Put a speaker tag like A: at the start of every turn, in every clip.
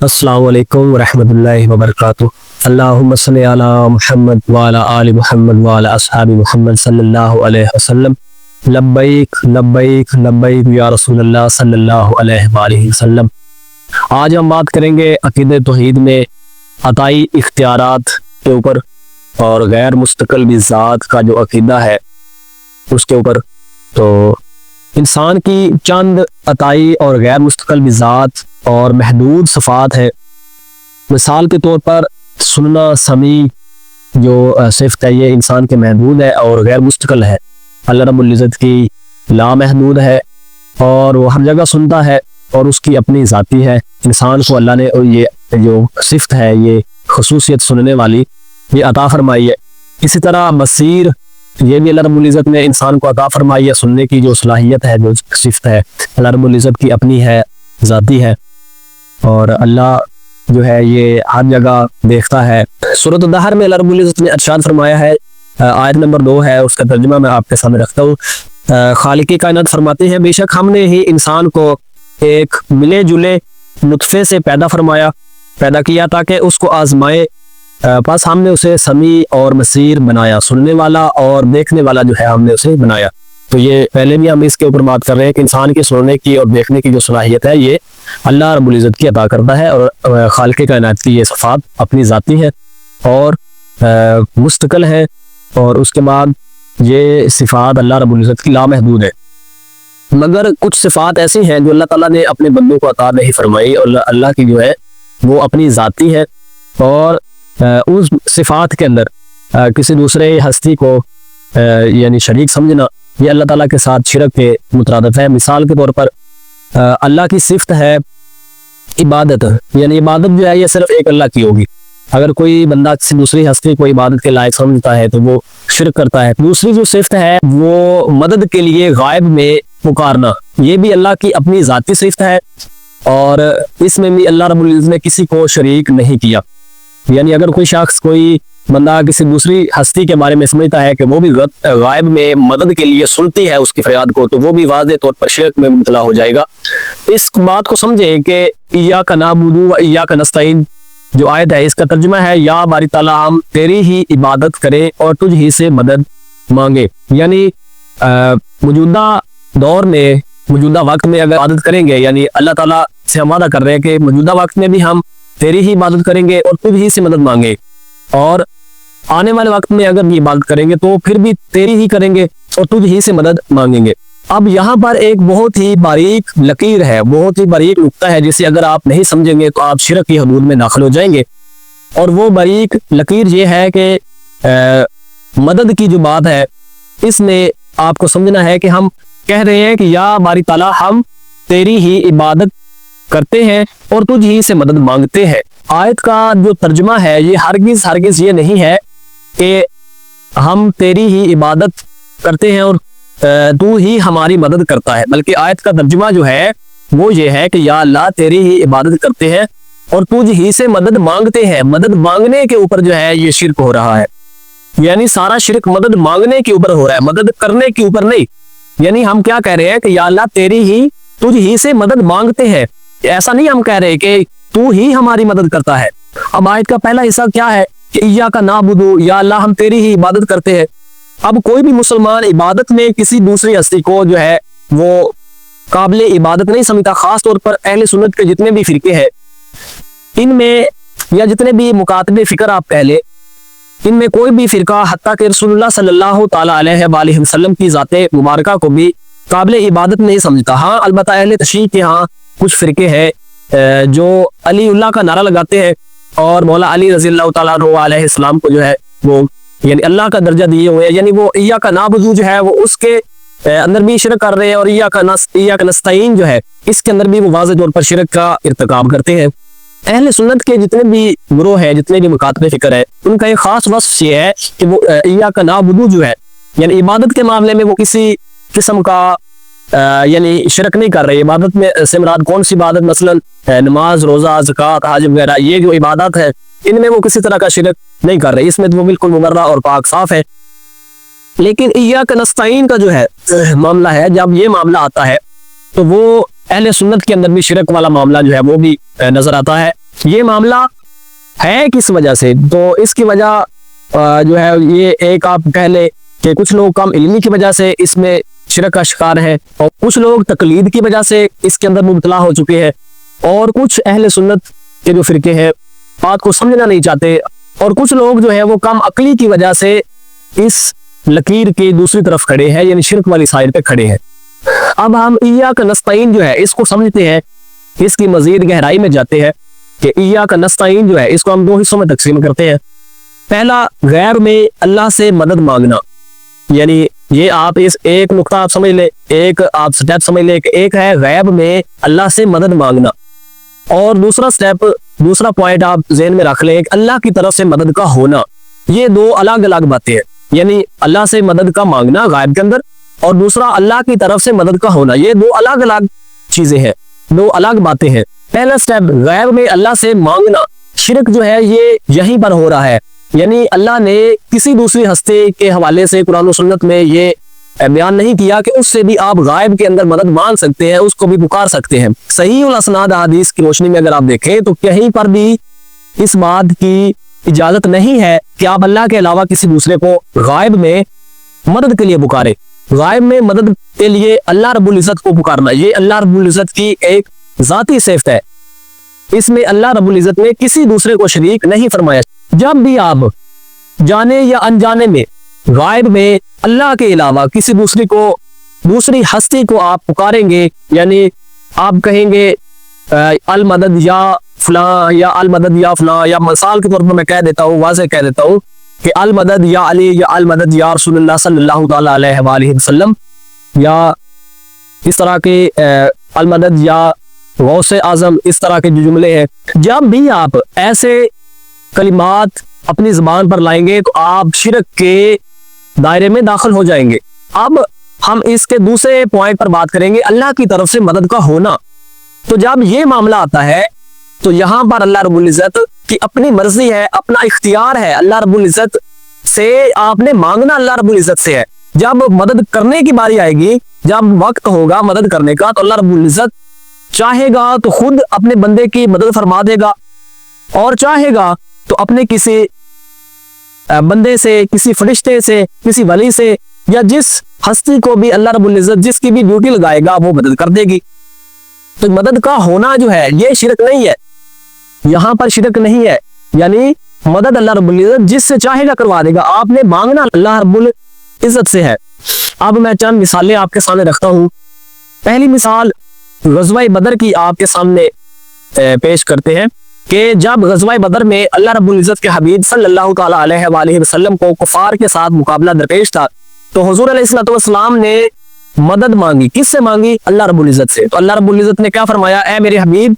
A: السلام علیکم ورحمۃ اللہ وبرکاتہ۔ اللہم صلی علی محمد وعلی آل محمد وعلی اصحاب محمد صلی اللہ علیہ وسلم۔ لبیک لبیک لبیک یا رسول اللہ صلی اللہ علیہ وآلہ وسلم۔ آج ہم بات کریں گے عقیدہ توحید میں عطائی اختیارات کے اوپر اور غیر مستقل بذات کا جو عقیدہ ہے اس کے اوپر۔ تو انسان کی چند عطائی اور غیر مستقل بذات اور محدود صفات ہے۔ مثال کے طور پر سننا، سمیع جو صفت ہے یہ انسان کے محدود ہے اور غیر مستقل ہے۔ اللہ رب العزت کی لامحدود ہے اور وہ ہر جگہ سنتا ہے اور اس کی اپنی ذاتی ہے۔ انسان کو اللہ نے یہ جو صفت ہے، یہ خصوصیت سننے والی، یہ عطا فرمائی ہے۔ اسی طرح بصیر، یہ بھی اللہ رب العزت نے انسان کو عطا فرمائی ہے۔ سننے کی جو صلاحیت ہے، جو صفت ہے، اللہ رب العزت کی اپنی ہے، ذاتی ہے، اور اللہ جو ہے یہ ہر جگہ دیکھتا ہے۔ سورۃ الدہر میں اللہ رب العزت نے ارشاد فرمایا ہے، آیت نمبر 2 ہے، اس کا ترجمہ میں آپ کے سامنے رکھتا ہوں۔ خالق کائنات فرماتے ہیں، بے شک ہم نے ہی انسان کو ایک ملے جلے نطفے سے پیدا کیا تاکہ اس کو آزمائے، پس ہم نے اسے سمیع اور بصیر بنایا، سننے والا اور دیکھنے والا جو ہے ہم نے اسے بنایا۔ تو یہ پہلے بھی ہم اس کے اوپر بات کر رہے ہیں کہ انسان کی سننے کی اور دیکھنے کی جو صلاحیت ہے یہ اللہ رب العزت کی عطا کرتا ہے، اور خالق کائنات کی یہ صفات اپنی ذاتی ہے اور مستقل ہے، اور اس کے بعد یہ صفات اللہ رب العزت کی لامحدود ہے۔ مگر کچھ صفات ایسی ہیں جو اللہ تعالیٰ نے اپنے بندوں کو عطا نہیں فرمائی، اور اللہ کی جو ہے وہ اپنی ذاتی ہے، اور اس صفات کے اندر کسی دوسرے ہستی کو یعنی شریک سمجھنا یہ اللہ تعالیٰ کے ساتھ شرک کے مترادف ہے۔ مثال کے طور پر اللہ کی صفت ہے عبادت، یعنی عبادت جو ہے یہ صرف ایک اللہ کی ہوگی۔ اگر کوئی بندہ کسی دوسری ہستی کو عبادت کے لائق سمجھتا ہے تو وہ شرک کرتا ہے۔ دوسری جو صفت ہے وہ مدد کے لیے غائب میں پکارنا، یہ بھی اللہ کی اپنی ذاتی صفت ہے، اور اس میں بھی اللہ رب العزت نے کسی کو شریک نہیں کیا۔ یعنی اگر کوئی شخص، کوئی بندہ کسی دوسری ہستی کے بارے میں سمجھتا ہے کہ وہ بھی غائب میں مدد کے لیے سنتی ہے اس کی فریاد کو، تو وہ بھی واضح طور پر شرک میں مبتلا ہو جائے گا۔ اس بات کو سمجھیں کہ ایاک نعبد و ایاک نستعین جو آیت ہے، اس کا ترجمہ ہے یا باری تعالیٰ ہم تیری ہی عبادت کریں اور تجھ ہی سے مدد مانگے۔ یعنی موجودہ دور میں، موجودہ وقت میں اگر عبادت کریں گے، یعنی اللہ تعالیٰ سے ہم وعدہ کر رہے ہیں کہ موجودہ وقت میں بھی ہم تیری ہی عبادت کریں گے اور تجھ ہی سے مدد مانگے، اور آنے والے وقت میں اگر یہ عبادت کریں گے تو پھر بھی تیری ہی کریں گے اور تجھ ہی سے مدد مانگیں گے۔ اب یہاں پر ایک بہت ہی باریک لکیر ہے، بہت ہی باریک نقطہ ہے، جسے اگر آپ نہیں سمجھیں گے تو آپ شرک کی حدود میں داخل ہو جائیں گے۔ اور وہ باریک لکیر یہ ہے کہ مدد کی جو بات ہے اس میں آپ کو سمجھنا ہے کہ ہم کہہ رہے ہیں کہ یا باری تعالیٰ ہم تیری ہی عبادت کرتے ہیں اور تجھ ہی سے مدد مانگتے ہیں۔ آیت کا جو ترجمہ ہے یہ ہرگز یہ نہیں ہے کہ ہم تیری ہی عبادت کرتے ہیں اور تو ہی ہماری مدد کرتا ہے، بلکہ آیت کا ترجمہ جو ہے وہ یہ ہے کہ یا اللہ تیری ہی عبادت کرتے ہیں اور تجھ ہی سے مدد مانگتے ہیں۔ مدد مانگنے کے اوپر جو ہے یہ شرک ہو رہا ہے، یعنی سارا شرک مدد مانگنے کے اوپر ہو رہا ہے، مدد کرنے کے اوپر نہیں۔ یعنی ہم کیا کہہ رہے ہیں کہ یا اللہ تیری ہی، تجھ ہی سے مدد مانگتے ہیں، ایسا نہیں ہم کہہ رہے کہ تو ہی ہماری مدد کرتا ہے۔ اب آیت کا پہلا حصہ کیا ہے کہ ایاک نعبد، یا اللہ ہم تیری ہی عبادت کرتے ہیں۔ اب کوئی بھی مسلمان عبادت میں کسی دوسری ہستی کو جو ہے وہ قابل عبادت نہیں سمجھتا، خاص طور پر اہل سنت کے جتنے بھی فرقے ہیں ان میں، یا جتنے بھی مکاتب فکر آپ کہہ لیں، ان میں کوئی بھی فرقہ حتیٰ کہ رسول اللہ صلی اللہ تعالیٰ علیہ وآلہ وسلم کی ذات مبارکہ کو بھی قابل عبادت نہیں سمجھتا۔ ہاں البتہ اہل تشیع کے ہاں کچھ فرقے ہیں جو علی اللہ کا نعرہ لگاتے ہیں اور مولا علی رضی اللہ تعالیٰ عنہ علیہ السلام کو جو ہے وہ یعنی اللہ کا درجہ دیے ہوئے ہیں، یعنی وہ ایاک نعبد جو ہے وہ اس کے اندر بھی شرک کر رہے ہیں، اور ایاک نستعین جو ہے اس کے اندر بھی وہ واضح طور پر شرک کا ارتکاب کرتے ہیں۔ اہل سنت کے جتنے بھی گروہ ہیں، جتنے بھی مکاتب فکر ہے، ان کا ایک خاص وصف یہ ہے کہ وہ ایاک نعبد جو ہے یعنی عبادت کے معاملے میں وہ کسی قسم کا یعنی شرک نہیں کر رہے۔ عبادت میں سے مراد کون سی عبادت؟ مثلا نماز، روزہ، زکوٰۃ، حج وغیرہ، یہ جو عبادات ہے ان میں وہ کسی طرح کا شرک نہیں کر رہے، اس میں تو وہ بالکل مبرہ اور پاک صاف ہے۔ لیکن ایاک نستعین کا جو ہے معاملہ ہے، جب یہ معاملہ آتا ہے تو وہ اہل سنت کے اندر بھی شرک والا معاملہ جو ہے وہ بھی نظر آتا ہے۔ یہ معاملہ ہے کس وجہ سے؟ تو اس کی وجہ جو ہے یہ ایک آپ کہہ لیں کہ کچھ لوگ کم علمی کی وجہ سے اس میں شرک کا شکار ہیں، اور کچھ لوگ تقلید کی وجہ سے اس کے اندر مبتلا ہو چکے ہیں، اور کچھ اہل سنت کے جو فرقے ہیں بات کو سمجھنا نہیں چاہتے، اور کچھ لوگ جو ہے وہ کم عقلی کی وجہ سے اس لکیر کی دوسری طرف کھڑے ہیں، یعنی شرک والی سائڈ پہ کھڑے ہیں۔ اب ہم ایاک نستعین جو ہے اس کو سمجھتے ہیں، اس کی مزید گہرائی میں جاتے ہیں کہ ایاک نستعین جو ہے اس کو ہم دو حصوں میں تقسیم کرتے ہیں۔ پہلا، غیر میں اللہ سے مدد مانگنا، یعنی یہ آپ اس ایک نقطہ آپ سمجھ لیں، ایک آپ سٹیپ سمجھ لیں کہ ایک ہے غیب میں اللہ سے مدد مانگنا، اور دوسرا سٹیپ، دوسرا پوائنٹ آپ ذہن میں رکھ لیں کہ اللہ کی طرف سے مدد کا ہونا۔ یہ دو الگ الگ باتیں ہیں، یعنی اللہ سے مدد کا مانگنا غائب کے اندر، اور دوسرا اللہ کی طرف سے مدد کا ہونا، یہ دو الگ الگ چیزیں ہیں، دو الگ باتیں ہیں۔ پہلا سٹیپ غیب میں اللہ سے مانگنا، شرک جو ہے یہ یہیں پر ہو رہا ہے، یعنی اللہ نے کسی دوسری ہستی کے حوالے سے قرآن و سنت میں یہ بیان نہیں کیا کہ اس سے بھی آپ غائب کے اندر مدد مانگ سکتے ہیں، اس کو بھی پکار سکتے ہیں۔ صحیح الاسناد احادیث کی روشنی میں اگر آپ دیکھیں تو کہیں پر بھی اس بات کی اجازت نہیں ہے کہ آپ اللہ کے علاوہ کسی دوسرے کو غائب میں مدد کے لیے پکارے۔ غائب میں مدد کے لیے اللہ رب العزت کو پکارنا، یہ اللہ رب العزت کی ایک ذاتی صفت ہے، اس میں اللہ رب العزت نے کسی دوسرے کو شریک نہیں فرمایا۔ جب بھی آپ جانے یا انجانے میں غائب میں اللہ کے علاوہ کسی دوسری ہستی کو آپ پکاریں گے، یعنی آپ کہیں گے المدد یا فلاں یا المدد یا فلاں، یا مثال کے طور پر میں کہہ دیتا ہوں، واضح کہہ دیتا ہوں کہ المدد یا علی یا المدد یا رسول اللہ صلی اللہ تعالی علیہ وآلہ وسلم، یا اس طرح کے المدد یا غوث اعظم، اس طرح کے جو جملے ہیں، جب بھی آپ ایسے کلمات اپنی زبان پر لائیں گے تو آپ شرک کے دائرے میں داخل ہو جائیں گے۔ اب ہم اس کے دوسرے پوائنٹ پر بات کریں گے، اللہ کی طرف سے مدد کا ہونا۔ تو جب یہ معاملہ آتا ہے تو یہاں پر اللہ رب العزت کی اپنی مرضی ہے، اپنا اختیار ہے، اللہ رب العزت سے آپ نے مانگنا اللہ رب العزت سے ہے۔ جب مدد کرنے کی باری آئے گی، جب وقت ہوگا مدد کرنے کا، تو اللہ رب العزت چاہے گا تو خود اپنے بندے کی مدد فرما دے گا، اور چاہے گا تو اپنے کسی بندے سے، کسی فرشتے سے، کسی ولی سے، یا جس ہستی کو بھی اللہ رب العزت جس کی بھی ڈیوٹی لگائے گا وہ مدد کر دے گی۔ تو مدد کا ہونا جو ہے یہ شرک نہیں ہے، یہاں پر شرک نہیں ہے، یعنی مدد اللہ رب العزت جس سے چاہے گا کروا دے گا، آپ نے مانگنا اللہ رب العزت سے ہے۔ اب میں چند مثالیں آپ کے سامنے رکھتا ہوں۔ پہلی مثال غزوہ بدر کی آپ کے سامنے پیش کرتے ہیں کہ جب غزوہ بدر میں اللہ رب العزت کے حبیب صلی اللہ تعالی علیہ وآلہ وسلم کو کفار کے ساتھ مقابلہ درپیش تھا، تو حضور علیہ السلام نے مدد مانگی۔ کس سے مانگی؟ اللہ رب العزت سے۔ تو اللہ رب العزت نے کیا فرمایا؟ اے میرے حبیب،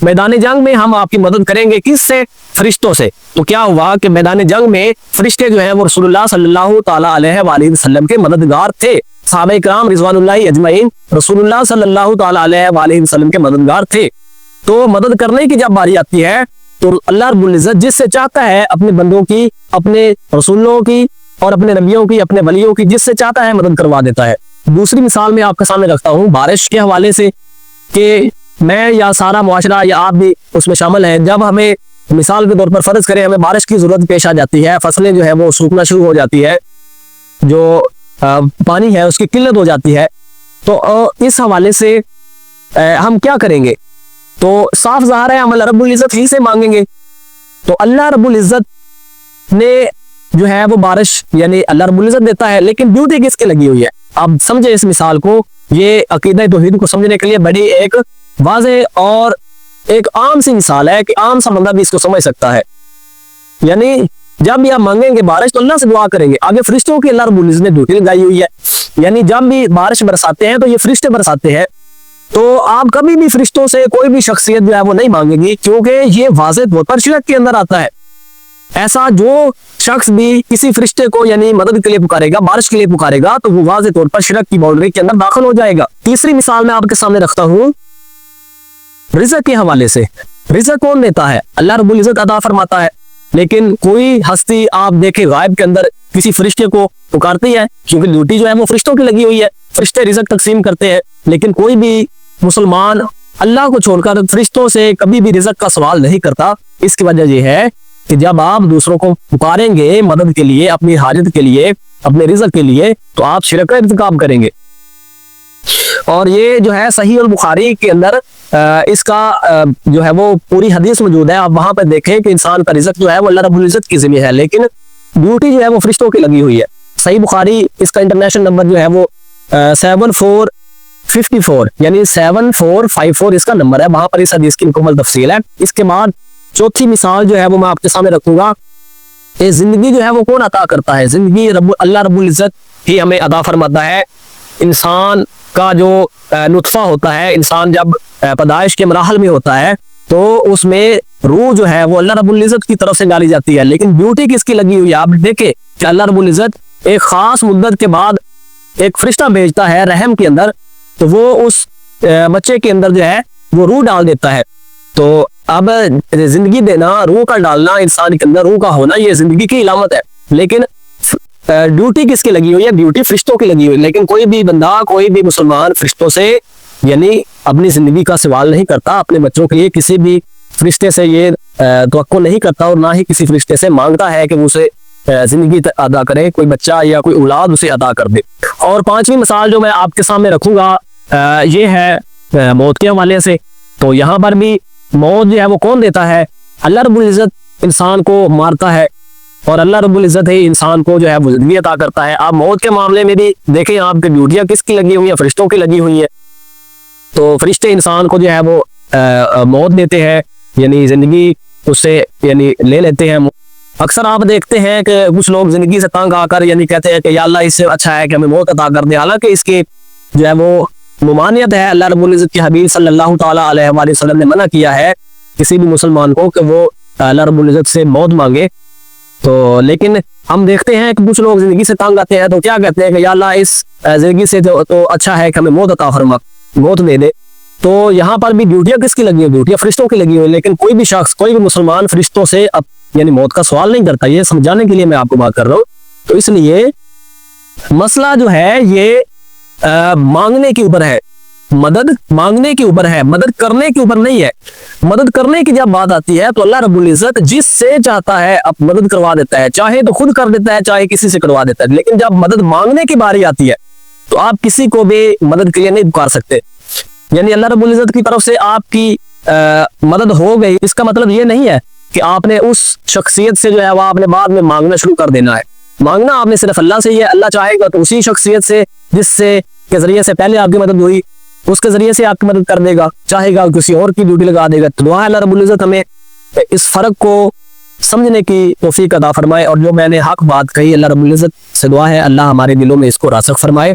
A: میدان جنگ میں ہم آپ کی مدد کریں گے۔ کس سے؟ فرشتوں سے۔ تو کیا ہوا کہ میدان جنگ میں فرشتے جو ہیں وہ رسول اللہ صلی اللہ تعالی علیہ وآلہ وسلم کے مددگار تھے۔ صحابہ کرام رضوان اللہ اجمعین رسول اللہ صلی اللہ تعالی علیہ وآلہ وسلم کے مددگار تھے۔ تو مدد کرنے کی جب باری آتی ہے تو اللہ رب العزت جس سے چاہتا ہے اپنے بندوں کی، اپنے رسولوں کی، اور اپنے نبیوں کی، اپنے ولیوں کی، جس سے چاہتا ہے مدد کروا دیتا ہے۔ دوسری مثال میں آپ کے سامنے رکھتا ہوں بارش کے حوالے سے، کہ میں یا سارا معاشرہ یا آپ بھی اس میں شامل ہیں، جب ہمیں مثال کے طور پر فرض کریں ہمیں بارش کی ضرورت پیش آ جاتی ہے، فصلیں جو ہے وہ سوکھنا شروع ہو جاتی ہے، جو پانی ہے اس کی قلت ہو جاتی ہے، تو اس حوالے سے ہم کیا کریں گے؟ تو صاف ظاہر ہے ہم اللہ رب العزت ہی سے مانگیں گے۔ تو اللہ رب العزت نے جو ہے وہ بارش، یعنی اللہ رب العزت دیتا ہے، لیکن ڈیوٹی کس کے لگی ہوئی ہے؟ اب سمجھے اس مثال کو، یہ عقیدہ توحید کو سمجھنے کے لیے بڑی ایک واضح اور ایک عام سی مثال ہے کہ عام سا بندہ بھی اس کو سمجھ سکتا ہے۔ یعنی جب بھی آپ مانگیں گے بارش تو اللہ سے دعا کریں گے، آگے فرشتوں کی اللہ رب العزت نے ڈیوٹی لگائی ہوئی ہے، یعنی جب بھی بارش برساتے ہیں تو یہ فرشتے برساتے ہیں، تو آپ کبھی بھی فرشتوں سے کوئی بھی شخصیت جو ہے وہ نہیں مانگیں گی، کیونکہ یہ واضح طور پر شرک کے اندر آتا ہے۔ ایسا جو شخص بھی کسی فرشتے کو یعنی مدد کے لیے پکارے گا، بارش کے لیے پکارے گا، تو وہ واضح طور پر شرک کی باؤنڈری کے اندر داخل ہو جائے گا۔ تیسری مثال میں آپ کے سامنے رکھتا ہوں رزق کے حوالے سے۔ رزق کون دیتا ہے؟ اللہ رب العزت عطا فرماتا ہے، لیکن کوئی ہستی آپ دیکھیں غائب کے اندر کسی فرشتے کو پکارتی ہے، کیونکہ ڈیوٹی جو ہے وہ فرشتوں کی لگی ہوئی ہے، فرشتے رزق تقسیم کرتے ہیں، لیکن کوئی بھی مسلمان اللہ کو چھوڑ کر فرشتوں سے کبھی بھی رزق کا سوال نہیں کرتا۔ اس کی وجہ یہ ہے کہ جب آپ دوسروں کو پکاریں گے مدد کے لیے، اپنی حاجت کے لیے، اپنے رزق کے لیے، تو آپ شرک کا ارتکاب کریں گے۔ اور یہ جو ہے صحیح البخاری کے اندر اس کا جو ہے وہ پوری حدیث موجود ہے، آپ وہاں پہ دیکھیں کہ انسان کا رزق جو ہے وہ اللہ رب العزت کی ذمہ ہے، لیکن ڈیوٹی جو ہے وہ فرشتوں کی لگی ہوئی ہے۔ صحیح بخاری اس کا انٹرنیشنل نمبر جو ہے وہ 7454 یعنی 7454 اس کا نمبر ہے، وہاں پر اس حدیث کی مکمل تفصیل ہے۔ اس کے بعد چوتھی مثال جو ہے وہ میں آپ کے سامنے رکھوں گا کہ زندگی جو ہے وہ کون عطا کرتا ہے؟ زندگی اللہ رب العزت ہی ہمیں عطا فرماتا ہے۔ انسان کا جو نطفہ ہوتا ہے، انسان جب پیدائش کے مراحل میں ہوتا ہے تو اس میں روح جو ہے وہ اللہ رب العزت کی طرف سے ڈالی جاتی ہے، لیکن ڈیوٹی کس کی لگی ہوئی ہے؟ آپ دیکھیں کہ اللہ رب العزت ایک خاص مدت کے بعد ایک فرشتہ بھیجتا ہے رحم کے اندر، تو وہ اس بچے کے اندر جو ہے وہ روح ڈال دیتا ہے۔ تو اب زندگی دینا، روح کا ڈالنا، انسان کے اندر روح کا ہونا، یہ زندگی کی علامت ہے، لیکن ڈیوٹی کس کی لگی ہوئی ہے؟ ڈیوٹی فرشتوں کی لگی ہوئی ہے۔ لیکن کوئی بھی بندہ، کوئی بھی مسلمان فرشتوں سے یعنی اپنی زندگی کا سوال نہیں کرتا، اپنے بچوں کے لیے کسی بھی فرشتے سے یہ توقع نہیں کرتا، اور نہ ہی کسی فرشتے سے مانگتا ہے کہ وہ اسے زندگی عطا کرے، کوئی بچہ یا کوئی اولاد اسے عطا کر دے۔ اور پانچویں مثال جو میں آپ کے سامنے رکھوں گا یہ ہے موت کے حوالے سے۔ تو یہاں پر بھی موت جو ہے وہ کون دیتا ہے؟ اللہ رب العزت انسان کو مارتا ہے، اور اللہ رب العزت ہی انسان کو جو ہے وہ زندگی عطا کرتا ہے۔ آپ موت کے معاملے میں بھی دیکھیں، آپ کی ڈیوٹیاں کس کی لگی ہوئی ہیں؟ فرشتوں کی لگی ہوئی ہیں۔ تو فرشتے انسان کو جو ہے وہ موت دیتے ہیں، یعنی زندگی اس سے یعنی لے لیتے ہیں۔ اکثر آپ دیکھتے ہیں کہ کچھ لوگ زندگی سے تنگ آ کر یعنی کہتے ہیں کہ یا اللہ اس سے اچھا ہے کہ ہمیں موت عطا کر دے، حالانکہ اس کی جو ہے وہ ممانعت ہے۔ اللہ رب العزت کے حبیب صلی اللہ تعالیٰ علیہ وآلہ وسلم نے منع کیا ہے کسی بھی مسلمان کو کہ وہ اللہ رب العزت سے موت مانگے۔ تو لیکن ہم دیکھتے ہیں کہ کچھ لوگ زندگی سے تنگ آتے ہیں تو کیا کہتے ہیں کہ یا اللہ اس زندگی سے تو اچھا ہے کہ ہمیں موت عطا فرما، موت دے دے۔ تو یہاں پر بھی ڈیوٹیاں کس کی لگی ہوئی؟ ڈیوٹیاں فرشتوں کی لگی ہوئی، لیکن کوئی بھی شخص، کوئی بھی مسلمان فرشتوں سے یعنی موت کا سوال نہیں کرتا۔ یہ سمجھانے کے لیے میں آپ کو بات کر رہا ہوں۔ تو اس لیے مسئلہ جو ہے یہ مانگنے کے اوپر ہے، مدد مانگنے کے اوپر ہے، مدد کرنے کے اوپر نہیں ہے۔ مدد کرنے کی جب بات آتی ہے تو اللہ رب العزت جس سے چاہتا ہے اب مدد کروا دیتا ہے، چاہے تو خود کر دیتا ہے، چاہے کسی سے کروا دیتا ہے۔ لیکن جب مدد مانگنے کی باری آتی ہے تو آپ کسی کو بھی مدد کے لیے نہیں پکار سکتے۔ یعنی اللہ رب العزت کی طرف سے آپ کی مدد ہو گئی، اس کا مطلب یہ نہیں ہے کہ آپ نے اس شخصیت سے جو ہے وہ آپ نے بعد میں مانگنا شروع کر دینا ہے۔ مانگنا آپ نے صرف اللہ سے ہی ہے۔ اللہ چاہے گا تو اسی شخصیت سے جس سے کے ذریعے سے پہلے آپ کی مدد ہوئی، اس کے ذریعے سے آپ کی مدد کر دے گا، چاہے گا کسی اور کی ڈیوٹی لگا دے گا۔ تو دعا ہے اللہ رب العزت ہمیں اس فرق کو سمجھنے کی توفیق عطا فرمائے، اور جو میں نے حق بات کہی اللہ رب العزت سے دعا ہے اللہ ہمارے دلوں میں اس کو راسخ فرمائے۔